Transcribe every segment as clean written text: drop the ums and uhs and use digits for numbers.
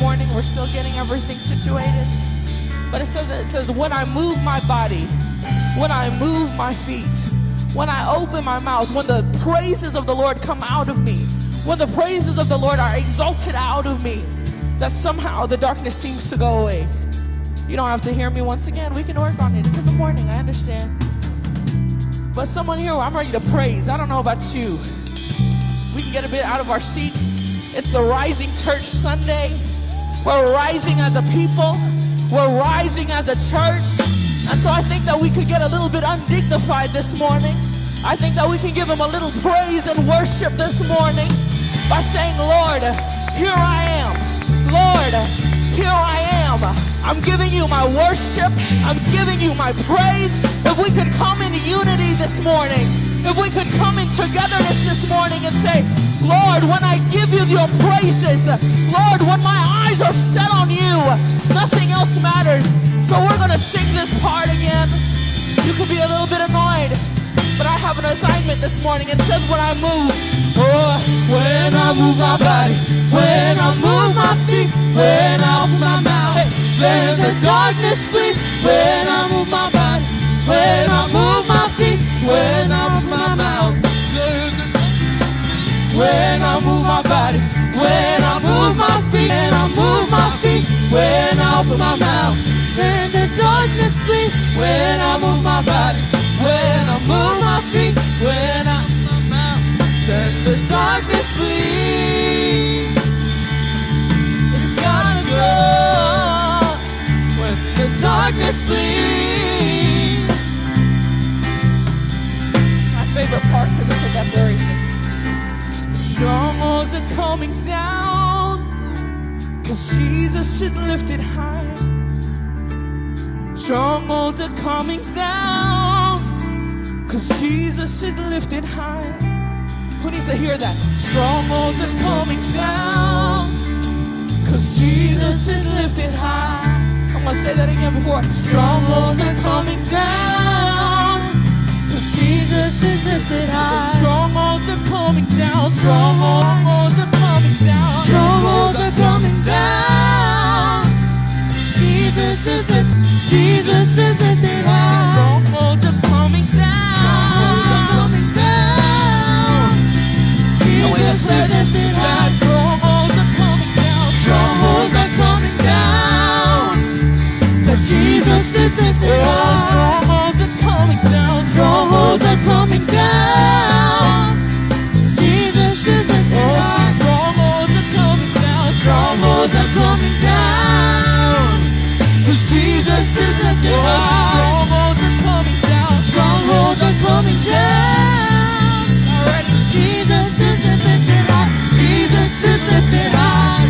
morning. We're still getting everything situated. But it says, when I move my body, when I move my feet, when I open my mouth, when the praises of the Lord come out of me, when the praises of the Lord are exalted out of me, that somehow the darkness seems to go away. You don't have to hear me once again. We can work on it. It's in the morning, I understand. But someone here, I'm ready to praise. I don't know about you. We can get a bit out of our seats. It's the Rising Church Sunday. We're rising as a people. We're rising as a church. And so I think that we could get a little bit undignified this morning. I think that we can give him a little praise and worship this morning by saying, Lord, here I am. Lord, here I am. I'm giving you my worship. I'm giving you my praise. If we could come in unity this morning, if we could come in togetherness this morning and say, Lord, when I give you your praises, Lord, when my eyes are set on you, nothing else matters. So we're going to sing this part again. You could be a little bit annoyed, but I have an assignment this morning. It says when I move, when I move my body, when I move my feet, when I open my mouth, then the darkness flees. When I move my body, when I move my feet, when I open my mouth, when I move my body, when I move my feet, when I move my feet, when I open my mouth, then the darkness flees. When I move my body, when I move my feet, when I open my mouth, then the darkness flees. It's gotta go when the darkness flees. My favorite part because it's like that very simple. Strongholds are coming down, 'cause Jesus is lifted high. Strongholds are coming down, 'cause Jesus is lifted high. Who needs to hear that? Strongholds are coming down, 'cause Jesus is lifted high. I'm gonna say that again before. Strongholds are coming down, 'cause Jesus is lifted high. Strongholds are coming down. Strongholds are coming down. Strongholds are coming down. Jesus is lifted. Jesus is lifted high. Strongholds are coming down. Strongholds are coming down. Jesus is lifted high. Strongholds are coming down. Strongholds are coming down. But Jesus is lifted high. Strongholds are coming down. Strongholds are coming down. Jesus is lifted high. Strongholds are coming down. Strongholds are coming down. Jesus is lifted high. Strongholds are coming down. Strongholds are coming down. Already. Jesus is lifted high. Jesus is lifted high.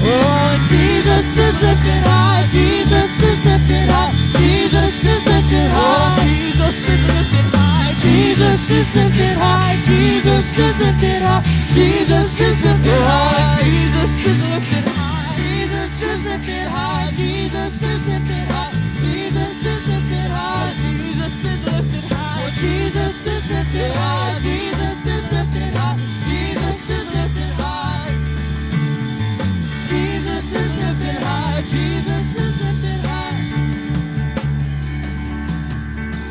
Oh, Jesus is lifted high. Jesus is lifted high. Jesus is lifted high. Jesus is lifted high. Jesus is lifted high. Jesus is lifted high. Jesus is lifted high. Jesus is lifted high. Jesus is lifted high. Jesus is lifted high. Jesus is lifted high. Jesus is lifted high. Oh, Jesus is lifted high. Jesus is lifted high. Jesus is lifted high. Jesus is lifted high. Jesus is lifted high.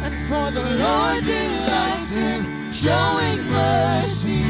And for the Lord delights in showing mercy